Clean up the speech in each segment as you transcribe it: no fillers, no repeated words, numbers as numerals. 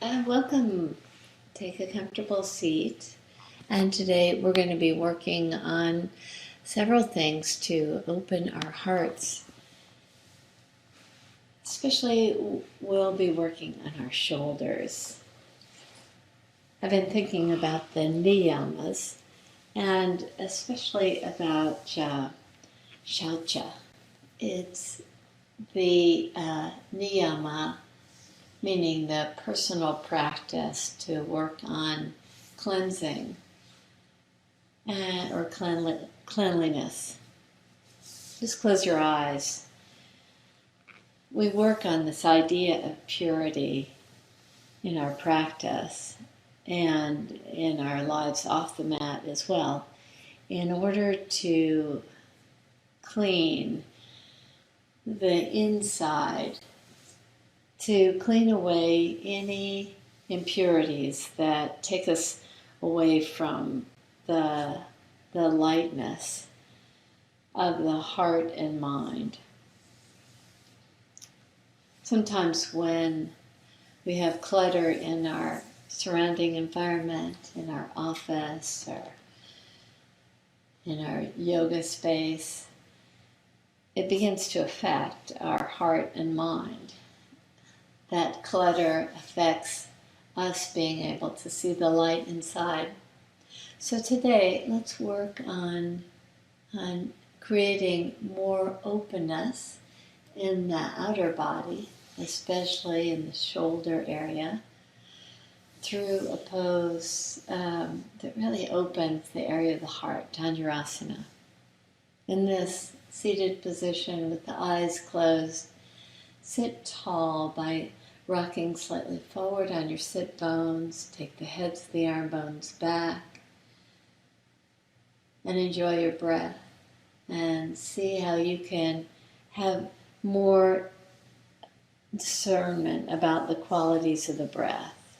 Welcome. Take a comfortable seat. And today we're going to be working on several things to open our hearts. Especially, we'll be working on our shoulders. I've been thinking about the niyamas and especially about Saucha. It's the niyama, meaning the personal practice to work on cleansing or cleanliness. Just close your eyes. We work on this idea of purity in our practice and in our lives off the mat as well, in order to clean the inside, to clean away any impurities that take us away from the lightness of the heart and mind. Sometimes when we have clutter in our surrounding environment, in our office or in our yoga space, it begins to affect our heart and mind. That clutter affects us being able to see the light inside. So today, let's work on creating more openness in the outer body, especially in the shoulder area, through a pose that really opens the area of the heart, Dhanurasana. In this seated position with the eyes closed, sit tall by rocking slightly forward on your sit bones. Take the heads of the arm bones back and enjoy your breath and see how you can have more discernment about the qualities of the breath.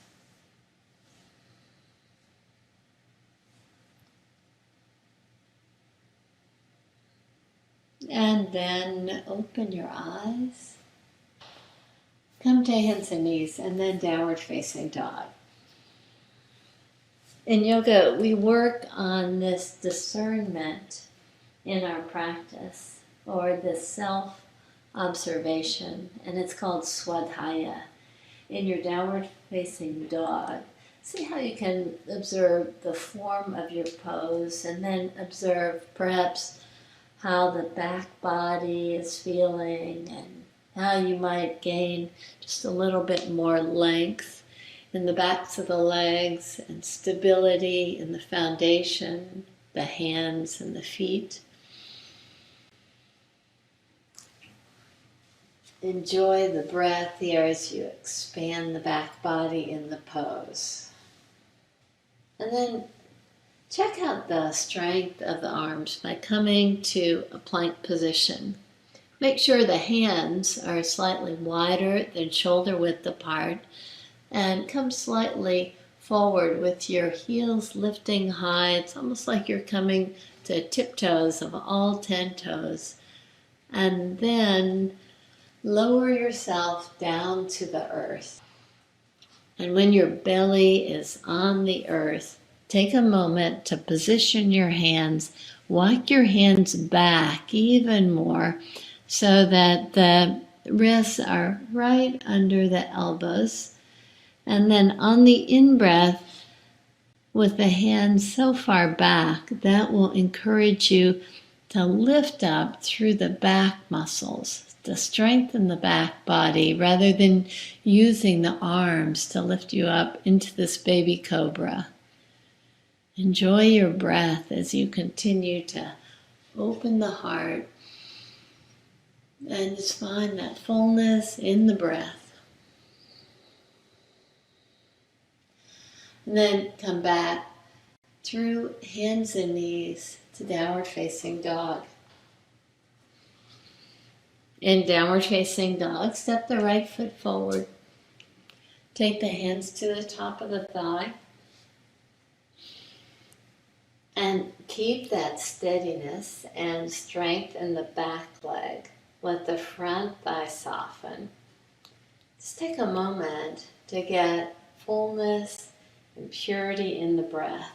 And then open your eyes. Come to hands and knees, and then downward facing dog. In yoga, we work on this discernment in our practice, or this self-observation, and it's called swadhyaya. In your downward facing dog, see how you can observe the form of your pose, and then observe perhaps how the back body is feeling, and how you might gain just a little bit more length in the backs of the legs and stability in the foundation, the hands and the feet. Enjoy the breath here as you expand the back body in the pose. And then check out the strength of the arms by coming to a plank position. Make sure the hands are slightly wider than shoulder width apart, and come slightly forward with your heels lifting high. It's almost like you're coming to tiptoes of all 10 toes. And then lower yourself down to the earth. And when your belly is on the earth, take a moment to position your hands. Walk your hands back even more so that the wrists are right under the elbows. And then on the in-breath, with the hands so far back, that will encourage you to lift up through the back muscles, to strengthen the back body, rather than using the arms to lift you up into this baby cobra. Enjoy your breath as you continue to open the heart and just find that fullness in the breath. And then come back through hands and knees to downward facing dog. In downward facing dog, step the right foot forward. Take the hands to the top of the thigh. And keep that steadiness and strength in the back leg. Let the front thigh soften. Just take a moment to get fullness and purity in the breath.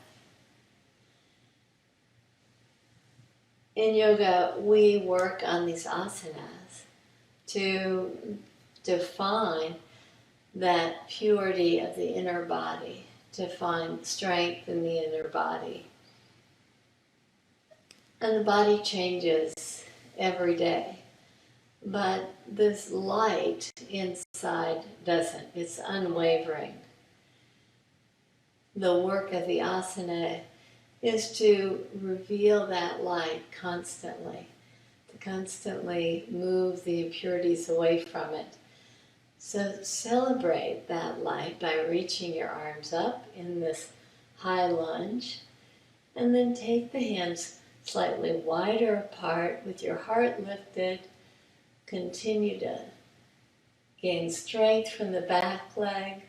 In yoga, we work on these asanas to define that purity of the inner body, to find strength in the inner body. And the body changes every day. But this light inside doesn't. It's unwavering. The work of the asana is to reveal that light constantly, to constantly move the impurities away from it. So celebrate that light by reaching your arms up in this high lunge, and then take the hands slightly wider apart with your heart lifted. Continue to gain strength from the back leg,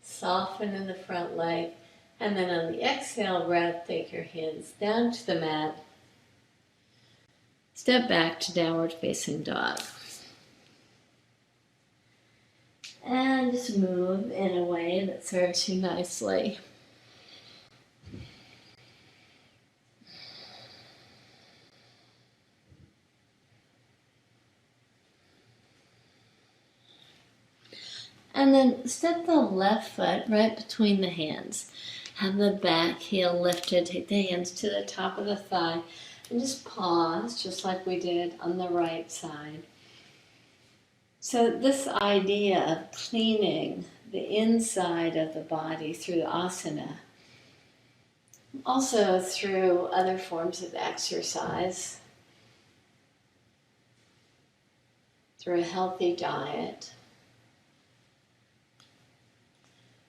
soften in the front leg, and then on the exhale breath, take your hands down to the mat. Step back to downward facing dog. And just move in a way that serves you nicely. And then step the left foot right between the hands. Have the back heel lifted. Take the hands to the top of the thigh. And just pause, just like we did on the right side. So this idea of cleaning the inside of the body through the asana, also through other forms of exercise, through a healthy diet,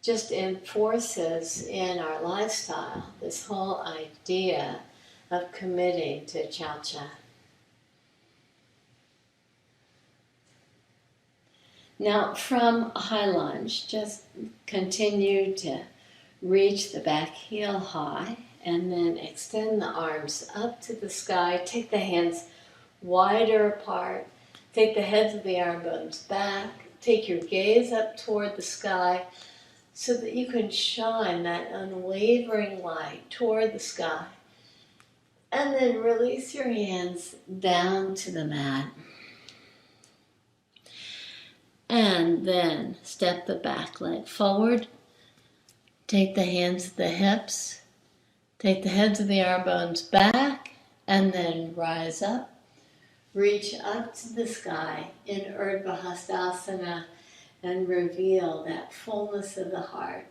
just enforces in our lifestyle this whole idea of committing to Saucha. Now, from high lunge, just continue to reach the back heel high and then extend the arms up to the sky. Take the hands wider apart. Take the heads of the arm bones back. Take your gaze up toward the sky so that you can shine that unwavering light toward the sky. And then release your hands down to the mat. And then step the back leg forward. Take the hands at the hips. Take the heads of the arm bones back. And then rise up. Reach up to the sky in urdhva and reveal that fullness of the heart.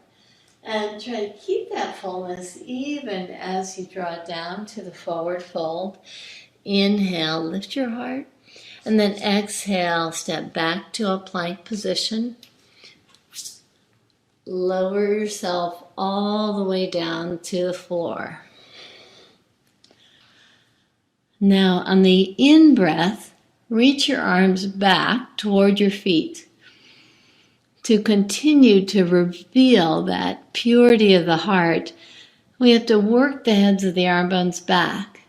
And try to keep that fullness even as you draw down to the forward fold. Inhale, lift your heart. And then exhale, step back to a plank position. Lower yourself all the way down to the floor. Now, on the in-breath, reach your arms back toward your feet to continue to reveal that purity of the heart. We have to work the heads of the arm bones back.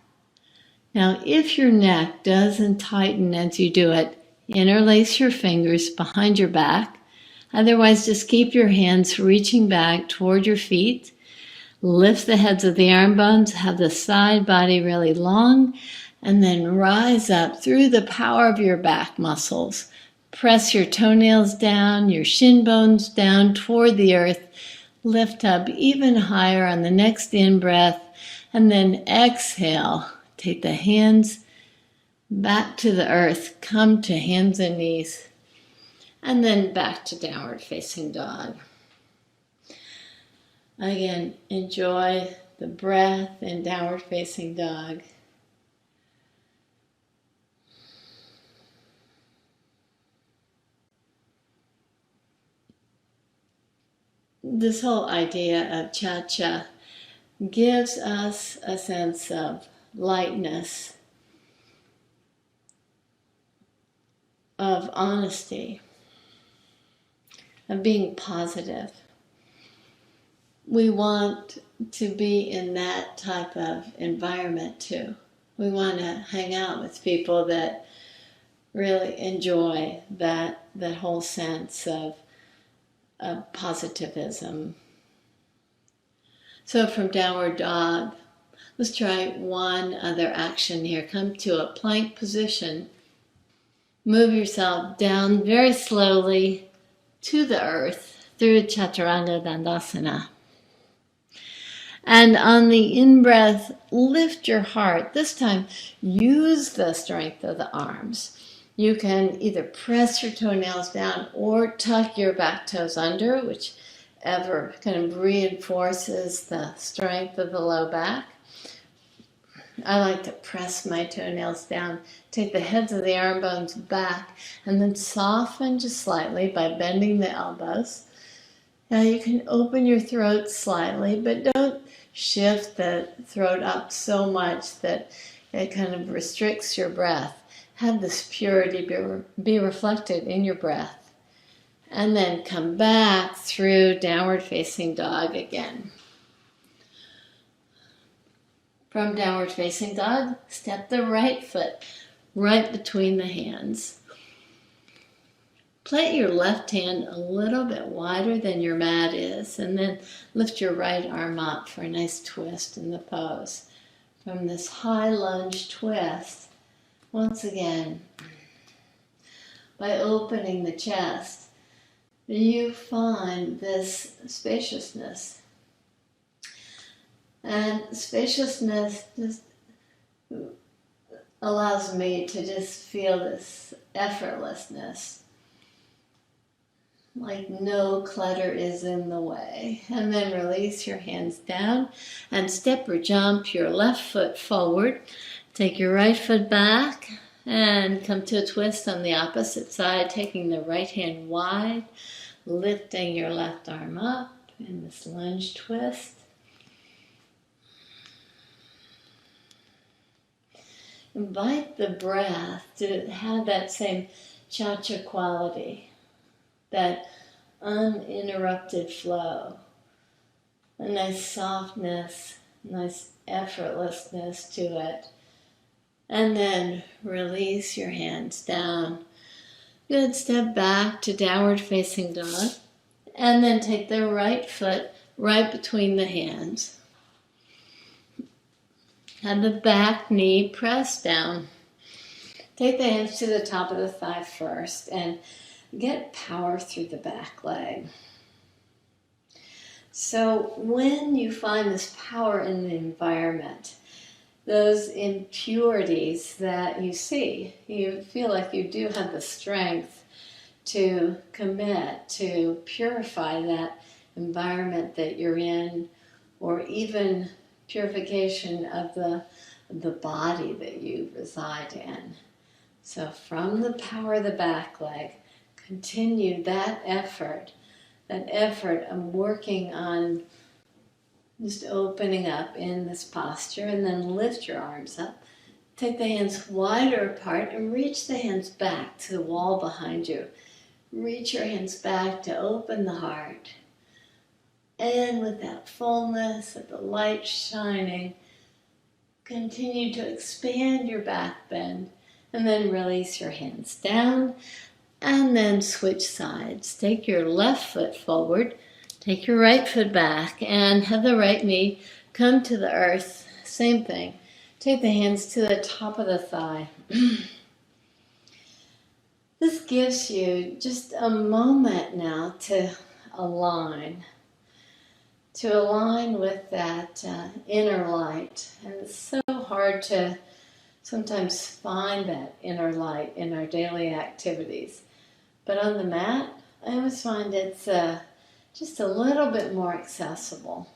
Now, if your neck doesn't tighten as you do it, interlace your fingers behind your back. Otherwise, just keep your hands reaching back toward your feet. Lift the heads of the arm bones, have the side body really long, and then rise up through the power of your back muscles. Press your toenails down, your shin bones down toward the earth. Lift up even higher on the next in-breath, and then exhale. Take the hands back to the earth. Come to hands and knees. And then back to downward facing dog. Again, enjoy the breath in downward facing dog. This whole idea of Saucha gives us a sense of lightness, of honesty, of being positive. We want to be in that type of environment too. We want to hang out with people that really enjoy that whole sense of positivism. So from downward dog, let's try one other action here. Come to a plank position. Move yourself down very slowly to the earth through Chaturanga Dandasana. And on the in-breath, lift your heart. This time, use the strength of the arms. You can either press your toenails down or tuck your back toes under, whichever kind of reinforces the strength of the low back. I like to press my toenails down, take the heads of the arm bones back, and then soften just slightly by bending the elbows. Now you can open your throat slightly, but don't shift the throat up so much that it kind of restricts your breath. Have this purity be reflected in your breath. And then come back through downward facing dog again. From downward facing dog, step the right foot right between the hands. Plate your left hand a little bit wider than your mat is, and then lift your right arm up for a nice twist in the pose. From this high lunge twist, once again, by opening the chest, you find this spaciousness. And spaciousness just allows me to just feel this effortlessness, like no clutter is in the way. And then release your hands down and step or jump your left foot forward. Take your right foot back and come to a twist on the opposite side, taking the right hand wide, lifting your left arm up in this lunge twist. Invite the breath to have that same cha-cha quality, that uninterrupted flow, a nice softness, nice effortlessness to it. And then release your hands down. Good, step back to downward facing dog. And then take the right foot right between the hands. And the back knee press down. Take the hands to the top of the thigh first and get power through the back leg. So when you find this power in the environment, those impurities that you see, you feel like you do have the strength to commit to purify that environment that you're in, or even purification of the body that you reside in. So from the power of the back leg, continue that effort of working on just opening up in this posture, and then lift your arms up. Take the hands wider apart and reach the hands back to the wall behind you. Reach your hands back to open the heart. And with that fullness of the light shining, continue to expand your back bend, and then release your hands down, and then switch sides. Take your left foot forward, take your right foot back, and have the right knee come to the earth. Same thing. Take the hands to the top of the thigh. This gives you just a moment now to align with that inner light. And it's so hard to sometimes find that inner light in our daily activities. But on the mat, I always find it's just a little bit more accessible.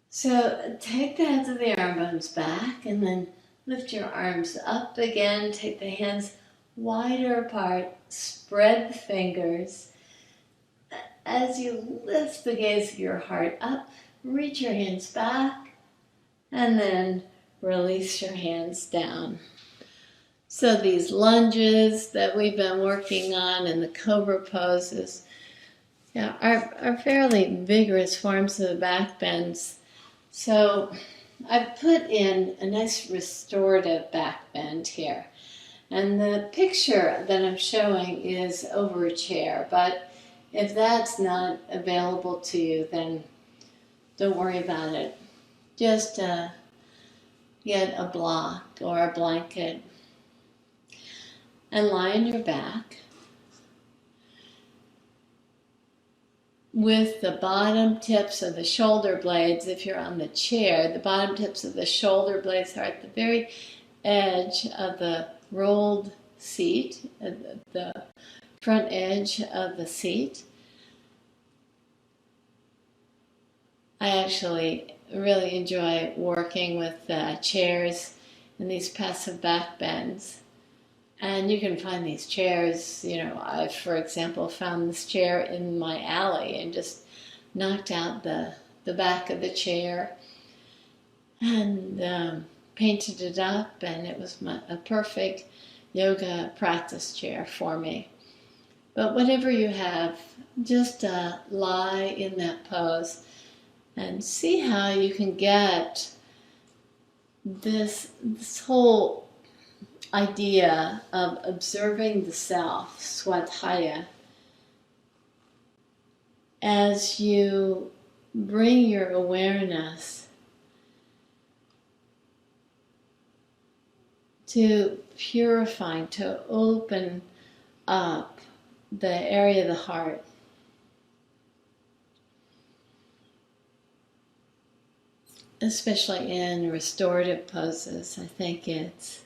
So take the heads of the arm bones back and then lift your arms up again. Take the hands wider apart. Spread the fingers. As you lift the gaze of your heart up, reach your hands back and then release your hands down. So these lunges that we've been working on and the cobra poses are fairly vigorous forms of the back bends. So I've put in a nice restorative back bend here. And the picture that I'm showing is over a chair, but if that's not available to you, then don't worry about it. Just get a block or a blanket and lie on your back with the bottom tips of the shoulder blades. If you're on the chair, the bottom tips of the shoulder blades are at the very edge of the rolled seat, the front edge of the seat. I actually really enjoy working with chairs in these passive back bends. And you can find these chairs, I, for example, found this chair in my alley and just knocked out the back of the chair and painted it up, and it was a perfect yoga practice chair for me. But whatever you have, just lie in that pose and see how you can get this whole idea of observing the self, swadhyaya, as you bring your awareness to purifying, to open up the area of the heart. Especially in restorative poses, I think it's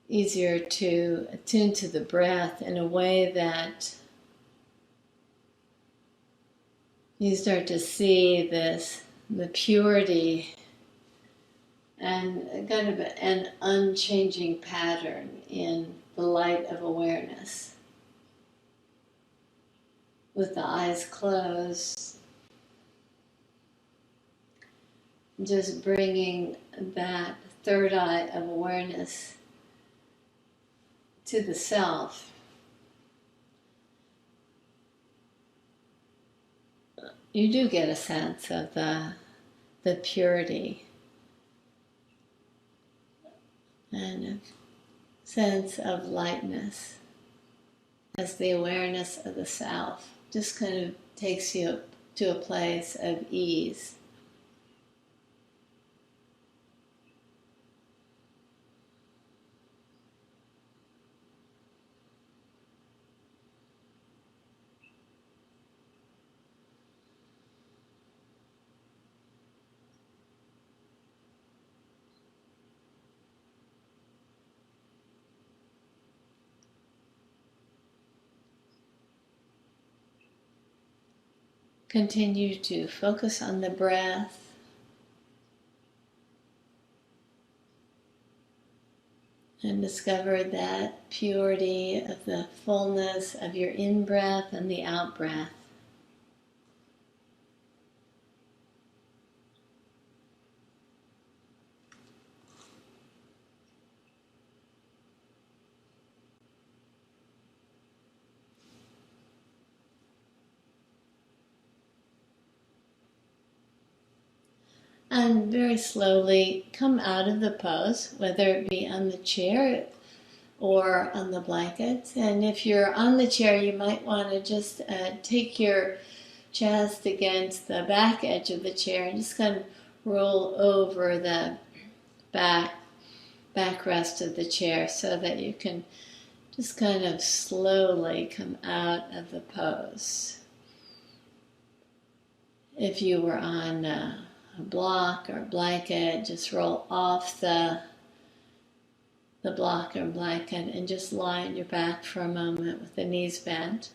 easier to attune to the breath in a way that you start to see the purity and kind of an unchanging pattern in the light of awareness. With the eyes closed, just bringing that third eye of awareness to the self. You do get a sense of the purity and a sense of lightness as the awareness of the self just kind of takes you to a place of ease. Continue to focus on the breath. And discover that purity of the fullness of your in-breath and the out-breath. And very slowly come out of the pose, whether it be on the chair or on the blanket. And if you're on the chair, you might want to just take your chest against the back edge of the chair and just kind of roll over the backrest of the chair so that you can just kind of slowly come out of the pose. If you were on a block or a blanket, just roll off the block or blanket and just lie on your back for a moment with the knees bent.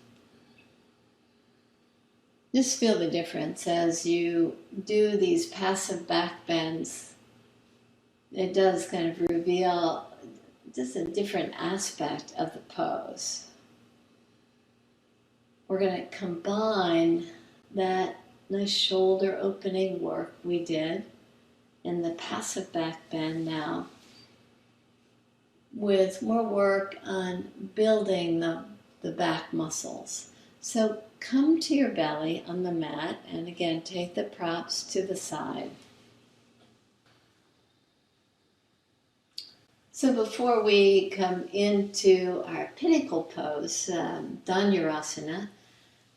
Just feel the difference as you do these passive back bends. It does kind of reveal just a different aspect of the pose. We're going to combine that nice shoulder opening work we did in the passive back bend now with more work on building the back muscles. So come to your belly on the mat and again take the props to the side. So before we come into our pinnacle pose, Dhanurasana,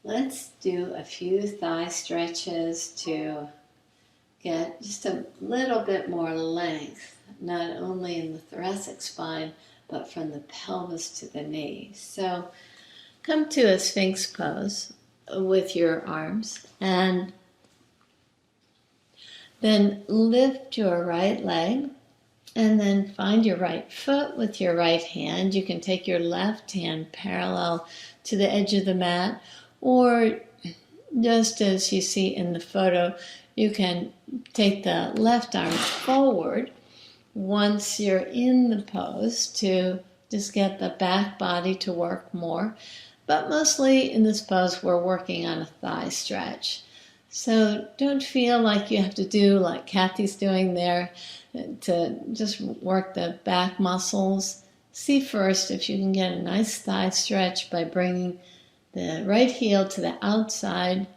let's do a few thigh stretches to get just a little bit more length, not only in the thoracic spine, but from the pelvis to the knee. So come to a Sphinx pose with your arms, and then lift your right leg, and then find your right foot with your right hand. You can take your left hand parallel to the edge of the mat, or just as you see in the photo, you can take the left arm forward once you're in the pose to just get the back body to work more. But mostly in this pose, we're working on a thigh stretch. So don't feel like you have to do like Kathy's doing there to just work the back muscles. See first if you can get a nice thigh stretch by bringing the right heel to the outside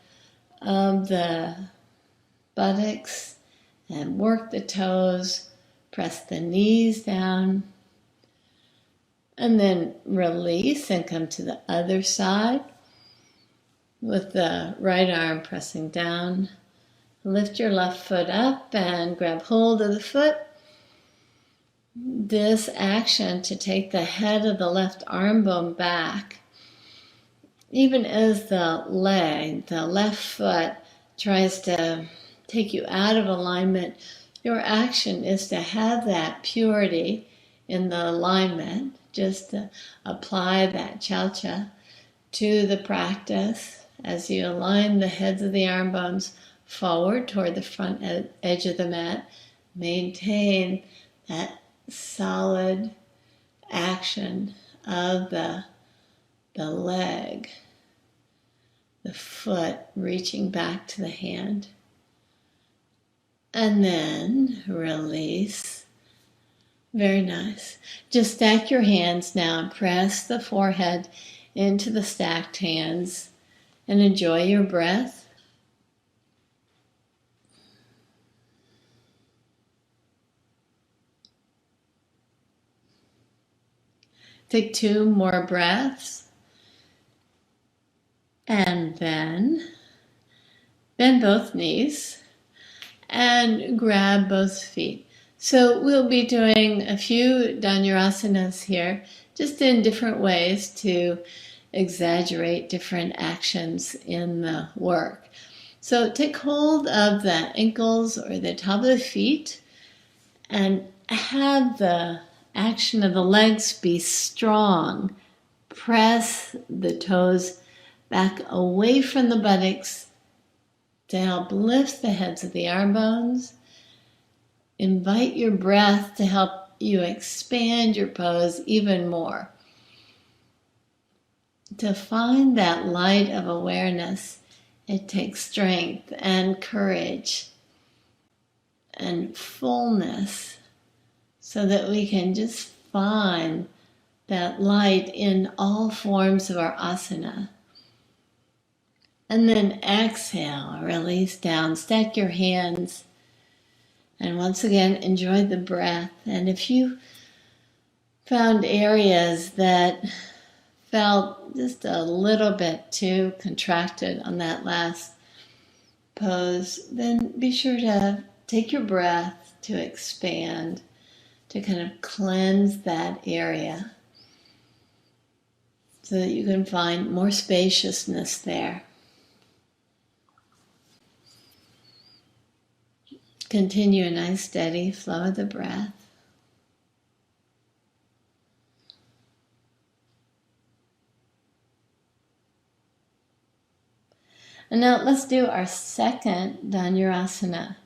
of the buttocks and work the toes, press the knees down, and then release and come to the other side with the right arm pressing down. Lift your left foot up and grab hold of the foot. This action to take the head of the left arm bone back, even as the left foot tries to take you out of alignment, your action is to have that purity in the alignment, just to apply that Saucha to the practice as you align the heads of the arm bones forward toward the front edge of the mat. Maintain that solid action of the leg, the foot reaching back to the hand. And then release. Very nice. Just stack your hands now and press the forehead into the stacked hands and enjoy your breath. Take 2 more breaths. And then bend both knees and grab both feet. So we'll be doing a few Dhanurasanas here, just in different ways to exaggerate different actions in the work. So take hold of the ankles or the top of the feet and have the action of the legs be strong. Press the toes back away from the buttocks to help lift the heads of the arm bones. Invite your breath to help you expand your pose even more. To find that light of awareness, it takes strength and courage and fullness so that we can just find that light in all forms of our asana. And then exhale, release down, stack your hands, and once again enjoy the breath. And if you found areas that felt just a little bit too contracted on that last pose, then be sure to take your breath to expand, to kind of cleanse that area so that you can find more spaciousness there. Continue a nice steady flow of the breath. And now let's do our second Dhanurasana.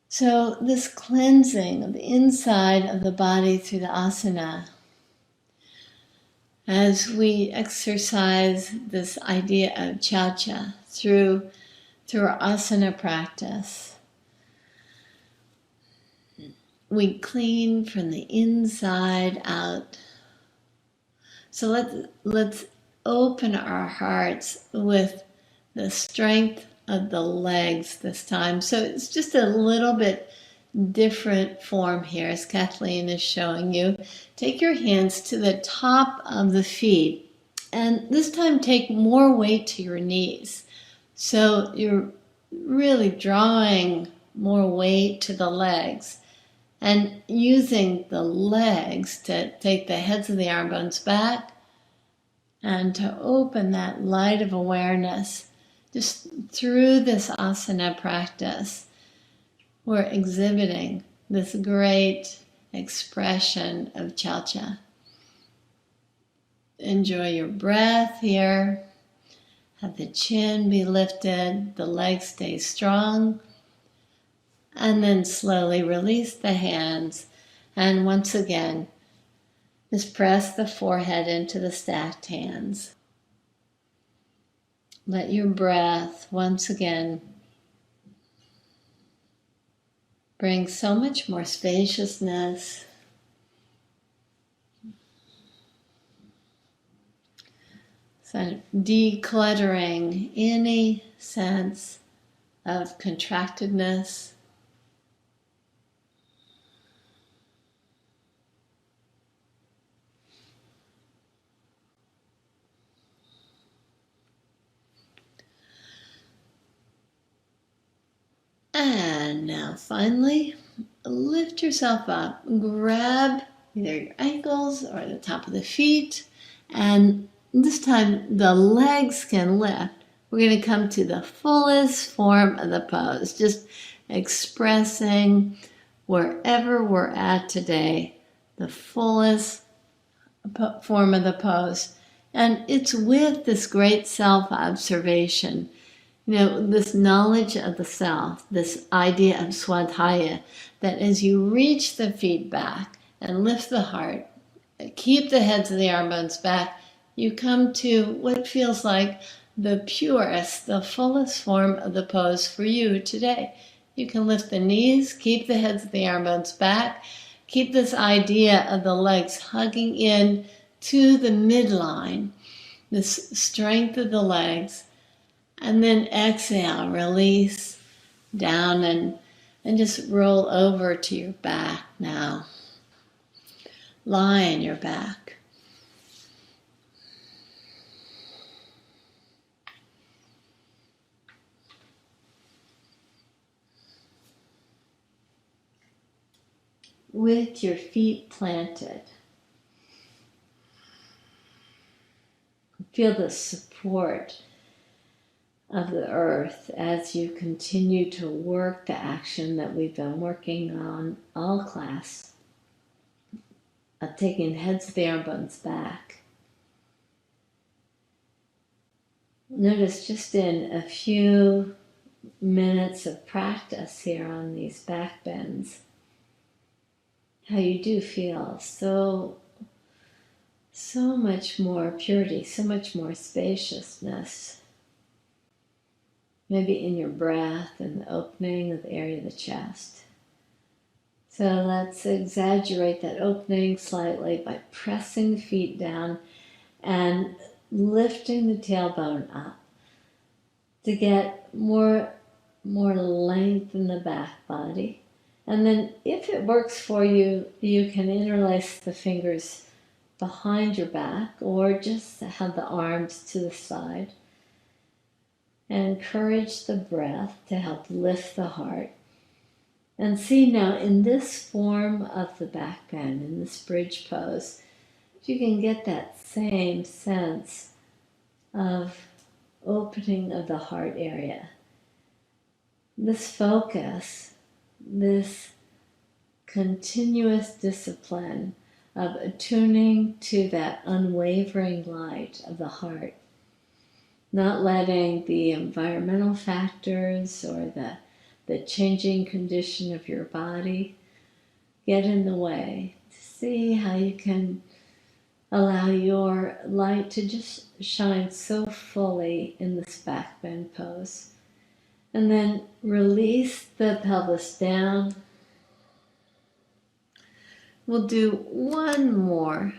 So this cleansing of the inside of the body through the asana, as we exercise this idea of Saucha through our asana practice, we clean from the inside out. So let's open our hearts with the strength of the legs this time. So it's just a little bit different form here, as Kathleen is showing you. Take your hands to the top of the feet, and this time take more weight to your knees. So you're really drawing more weight to the legs and using the legs to take the heads of the arm bones back and to open that light of awareness just through this asana practice. We're exhibiting this great expression of Saucha. Enjoy your breath here. Have the chin be lifted, the legs stay strong, and then slowly release the hands. And once again, just press the forehead into the stacked hands. Let your breath once again bring so much more spaciousness. So decluttering any sense of contractedness. And now finally, lift yourself up. Grab either your ankles or the top of the feet, and this time the legs can lift. We're going to come to the fullest form of the pose, just expressing wherever we're at today, the fullest form of the pose. And it's with this great self-observation, this knowledge of the self, this idea of swadhyaya, that as you reach the feet back and lift the heart, keep the heads of the arm bones back, you come to what feels like the purest, the fullest form of the pose for you today. You can lift the knees, keep the heads of the arm bones back, keep this idea of the legs hugging in to the midline, this strength of the legs, and then exhale, release down and just roll over to your back now. Lie on your back. With your feet planted, feel the support of the earth as you continue to work the action that we've been working on all class, of taking heads of the arm bones back. Notice just in a few minutes of practice here on these back bends, how you do feel so much more purity, so much more spaciousness. Maybe in your breath and the opening of the area of the chest. So let's exaggerate that opening slightly by pressing the feet down and lifting the tailbone up to get more length in the back body. And then if it works for you, you can interlace the fingers behind your back or just have the arms to the side. And encourage the breath to help lift the heart. And see now in this form of the back bend, in this bridge pose, you can get that same sense of opening of the heart area. This focus, this continuous discipline of attuning to that unwavering light of the heart. Not letting the environmental factors or the changing condition of your body get in the way. To see how you can allow your light to just shine so fully in this back bend pose. And then release the pelvis down. We'll do one more.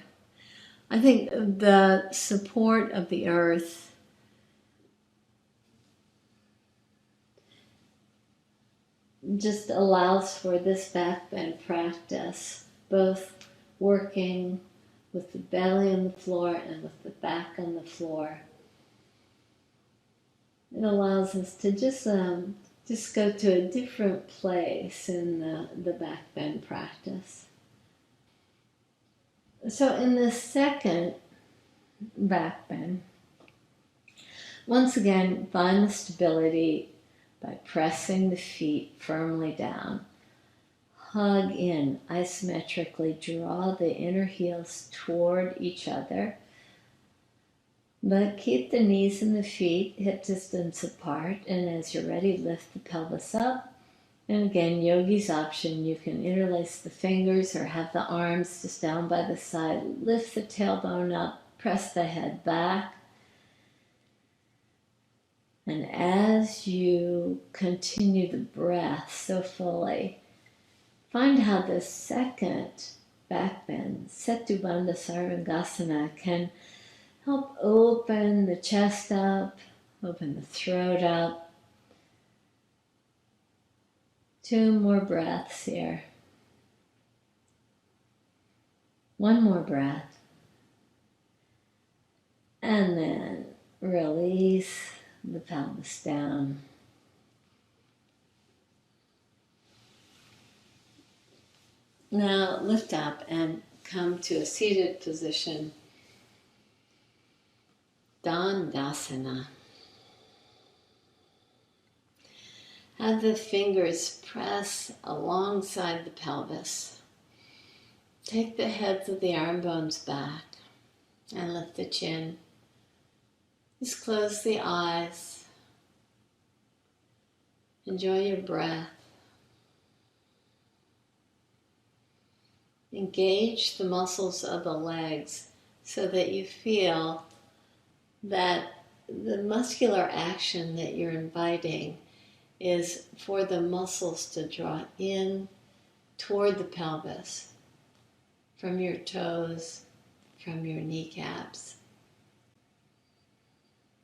I think the support of the earth . just allows for this backbend practice, both working with the belly on the floor and with the back on the floor. It allows us to just go to a different place in the backbend practice. So in the second backbend, once again, find the stability by pressing the feet firmly down. Hug in, isometrically draw the inner heels toward each other, but keep the knees and the feet hip distance apart, and as you're ready, lift the pelvis up. And again, yogi's option, you can interlace the fingers or have the arms just down by the side. Lift the tailbone up, press the head back. And as you continue the breath so fully, find how the second backbend, Setu Bandha Sarvangasana, can help open the chest up, open the throat up. 2 more breaths here. 1 more breath. And then release the pelvis down. Now lift up and come to a seated position. Dhanurasana. Have the fingers press alongside the pelvis. Take the heads of the arm bones back and lift the chin. Just close the eyes. Enjoy your breath. Engage the muscles of the legs so that you feel that the muscular action that you're inviting is for the muscles to draw in toward the pelvis, from your toes, from your kneecaps,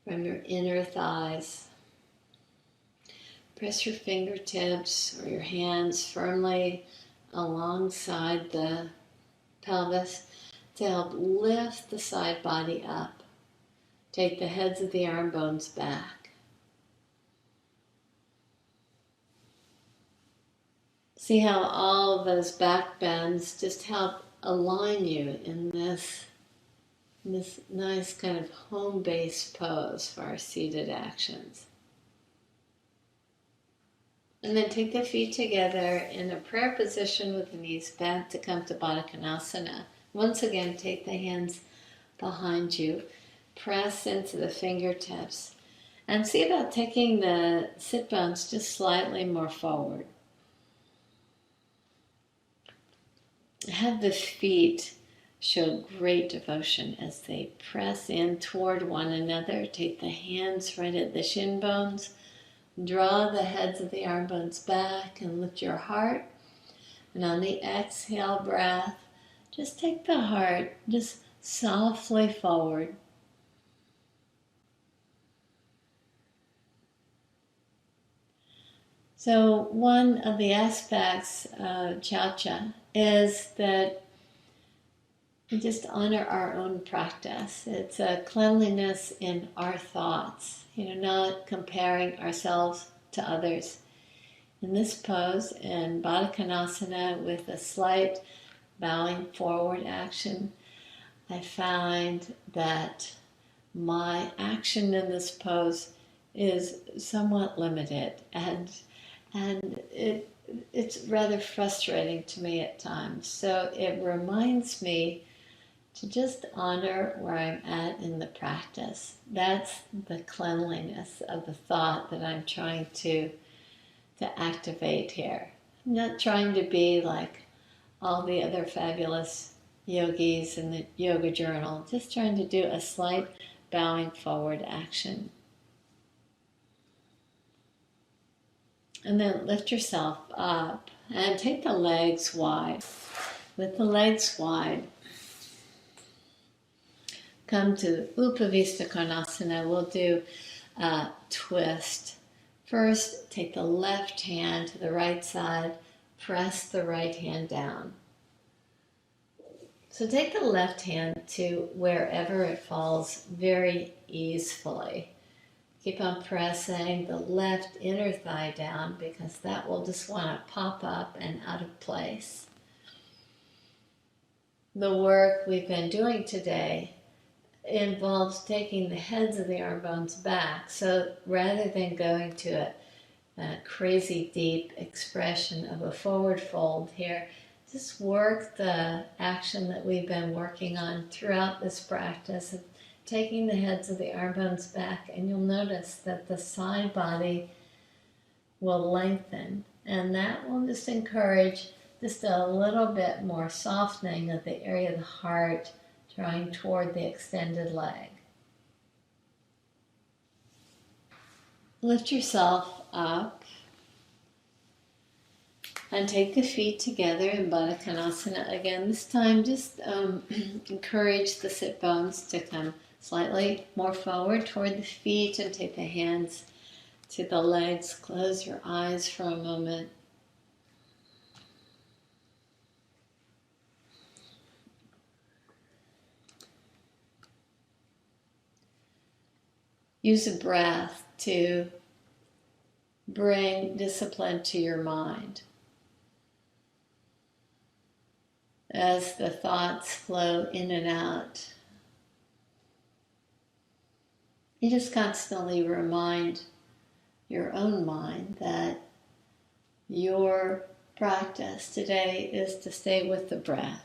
from your inner thighs. Press your fingertips or your hands firmly alongside the pelvis to help lift the side body up. Take the heads of the arm bones back. See how all of those back bends just help align you in this nice kind of home-based pose for our seated actions. And then take the feet together in a prayer position with the knees bent to come to Baddha Konasana. Once again, take the hands behind you. Press into the fingertips. And see about taking the sit bones just slightly more forward. Have the feet show great devotion as they press in toward one another. Take the hands right at the shin bones. Draw the heads of the arm bones back and lift your heart. And on the exhale breath, just take the heart just softly forward. So one of the aspects of Saucha is that we just honor our own practice. It's a cleanliness in our thoughts, not comparing ourselves to others. In this pose, in Baddha Konasana, with a slight bowing forward action, I find that my action in this pose is somewhat limited, and it's rather frustrating to me at times. So it reminds me to just honor where I'm at in the practice. That's the cleanliness of the thought that I'm trying to activate here. I'm not trying to be like all the other fabulous yogis in the yoga journal, just trying to do a slight bowing forward action. And then lift yourself up and take the legs wide. With the legs wide, come to Upavista Konasana. We'll do a twist First, take the left hand to the right side, press the right hand down. So take the left hand to wherever it falls very easily. Keep on pressing the left inner thigh down because that will just want to pop up and out of place. The work we've been doing today involves taking the heads of the arm bones back. So rather than going to a crazy deep expression of a forward fold here, just work the action that we've been working on throughout this practice of taking the heads of the arm bones back, and you'll notice that the side body will lengthen, and that will just encourage just a little bit more softening of the area of the heart, drawing toward the extended leg. Lift yourself up and take the feet together in Baddha Konasana. Again, this time just encourage the sit bones to come slightly more forward toward the feet and take the hands to the legs. Close your eyes for a moment. Use a breath to bring discipline to your mind. As the thoughts flow in and out, you just constantly remind your own mind that your practice today is to stay with the breath.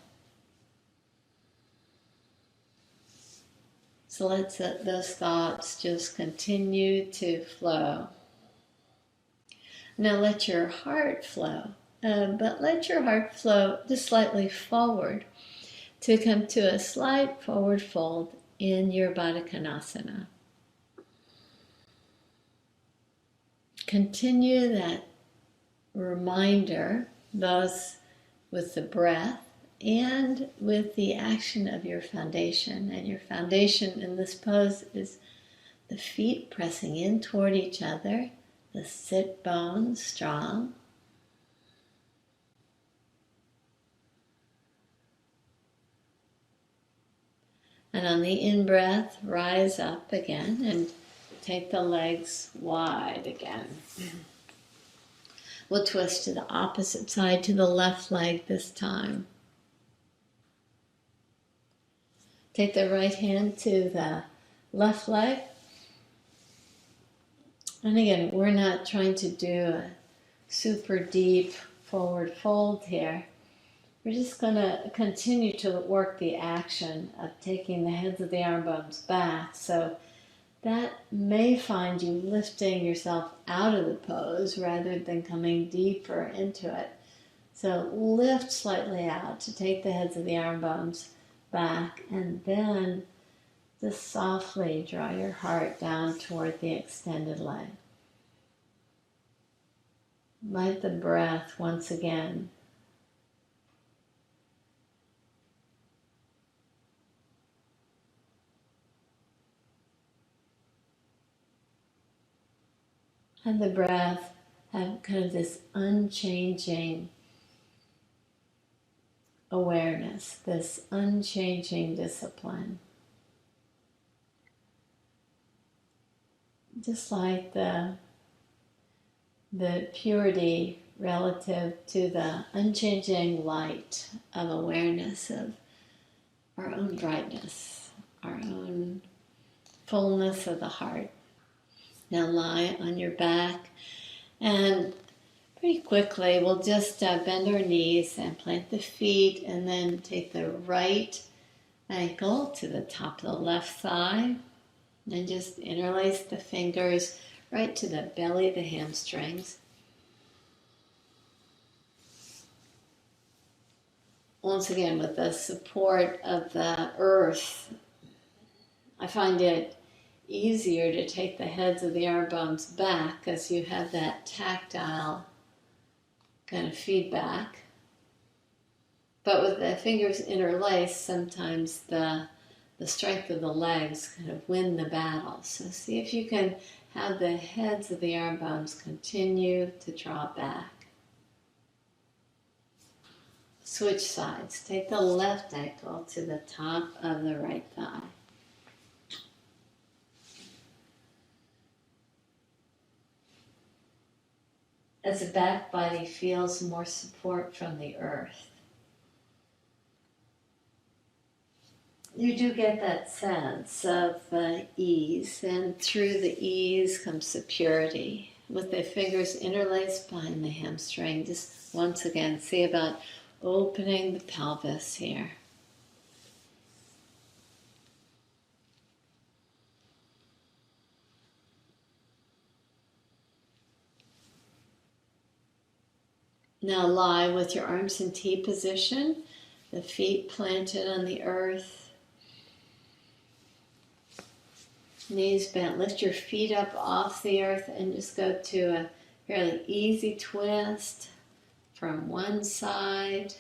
So let's let those thoughts just continue to flow. Now let your heart flow, but let your heart flow just slightly forward to come to a slight forward fold in your Baddha Konasana. Continue that reminder, both with the breath and with the action of your foundation. And your foundation in this pose is the feet pressing in toward each other, the sit bones strong. And on the in-breath, rise up again and take the legs wide again. We'll twist to the opposite side, to the left leg this time. Take the right hand to the left leg. And again, we're not trying to do a super deep forward fold here. We're just going to continue to work the action of taking the heads of the arm bones back. So that may find you lifting yourself out of the pose rather than coming deeper into it. So lift slightly out to take the heads of the arm bones back, and then just softly draw your heart down toward the extended leg. Let the breath once again have the breath have kind of this unchanging awareness, this unchanging discipline. Just like the purity relative to the unchanging light of awareness of our own brightness, our own fullness of the heart. Now lie on your back, and pretty quickly we'll just bend our knees and plant the feet, and then take the right ankle to the top of the left thigh, and just interlace the fingers right to the belly of the hamstrings. Once again, with the support of the earth, I find it easier to take the heads of the arm bones back because you have that tactile kind of feedback. But with the fingers interlaced, sometimes the strength of the legs kind of win the battle. So see if you can have the heads of the arm bones continue to draw back. Switch sides. Take the left ankle to the top of the right thigh. As the back body feels more support from the earth, you do get that sense of ease, and through the ease comes security. With the fingers interlaced behind the hamstring, just once again, see about opening the pelvis here. Now lie with your arms in T position, the feet planted on the earth, knees bent. Lift your feet up off the earth and just go to a fairly easy twist from one side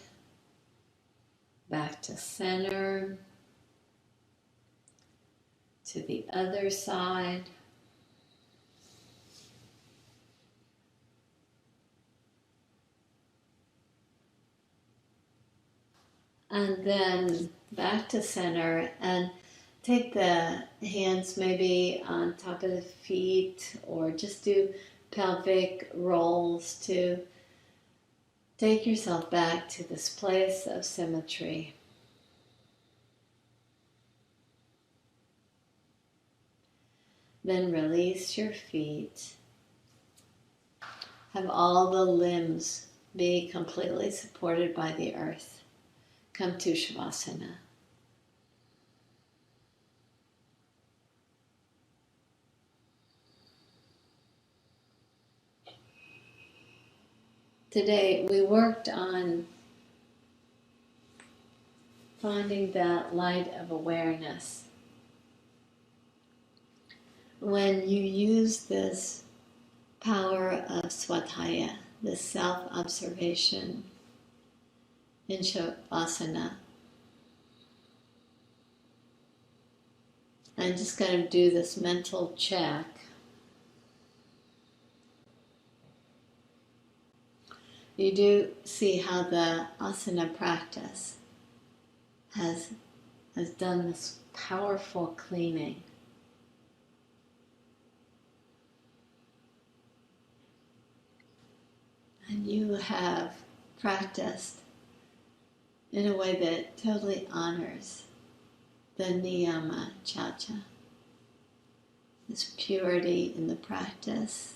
back to center, to the other side. And then back to center, and take the hands maybe on top of the feet, or just do pelvic rolls to take yourself back to this place of symmetry. Then release your feet. Have all the limbs be completely supported by the earth. Come to Shavasana. Today we worked on finding that light of awareness. When you use this power of Swadhyaya, this self-observation in Shavasana, I'm just going to do this mental check. You do see how the asana practice has done this powerful cleaning. And you have practiced in a way that totally honors the niyama chacha, this purity in the practice,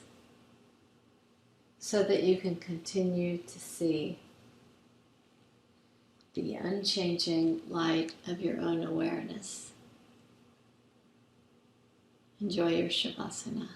so that you can continue to see the unchanging light of your own awareness. Enjoy your Shavasana.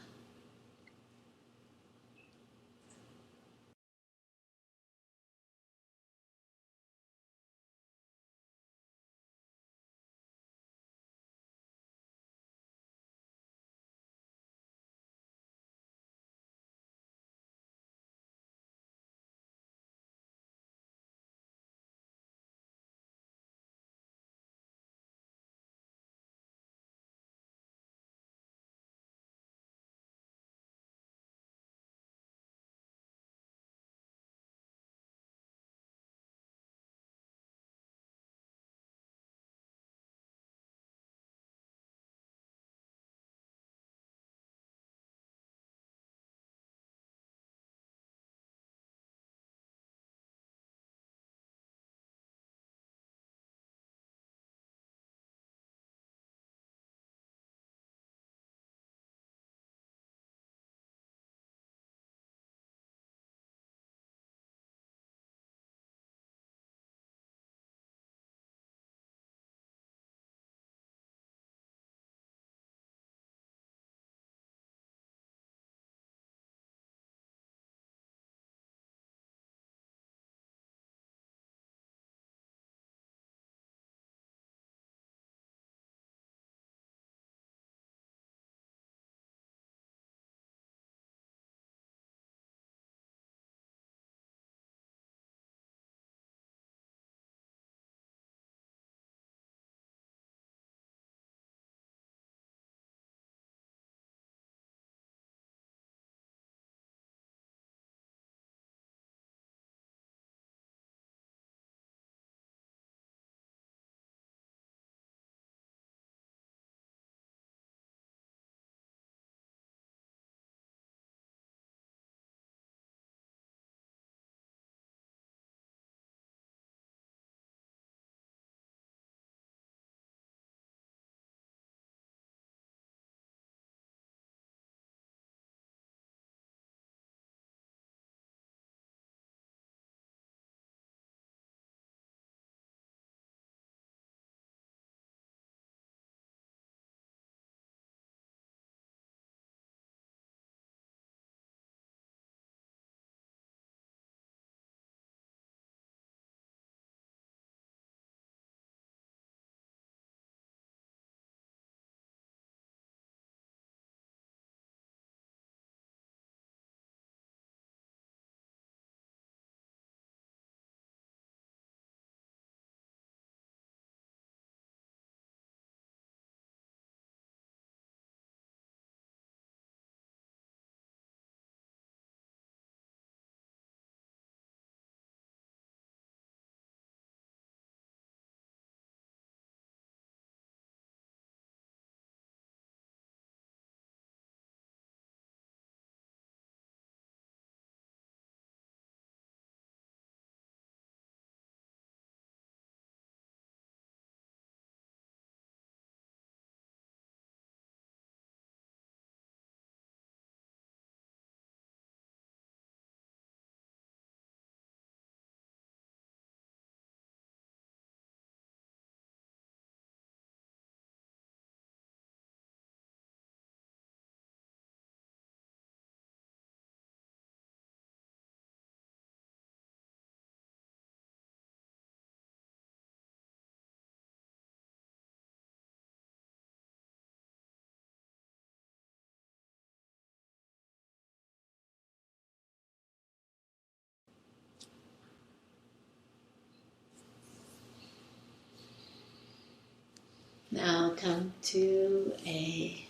come to a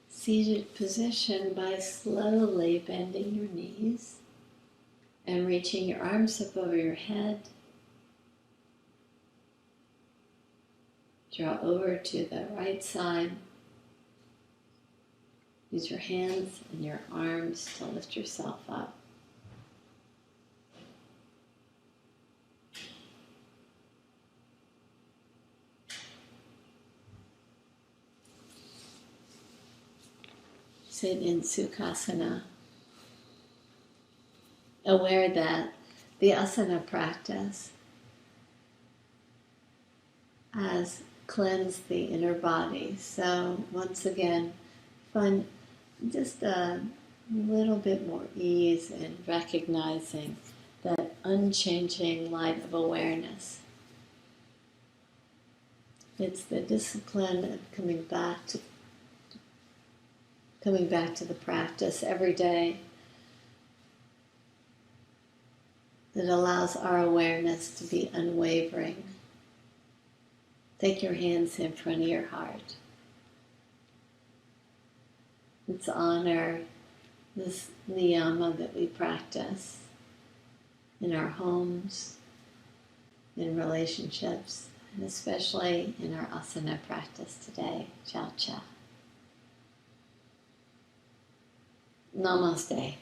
seated position by slowly bending your knees and reaching your arms up over your head. Draw over to the right side. Use your hands and your arms to lift yourself up. Sit in Sukhasana, aware that the asana practice has cleansed the inner body. So once again, find just a little bit more ease in recognizing that unchanging light of awareness. It's the discipline of coming back to the practice every day that allows our awareness to be unwavering. Take your hands in front of your heart. Let's honor this niyama that we practice in our homes, in relationships, and especially in our asana practice today, Saucha. Namaste.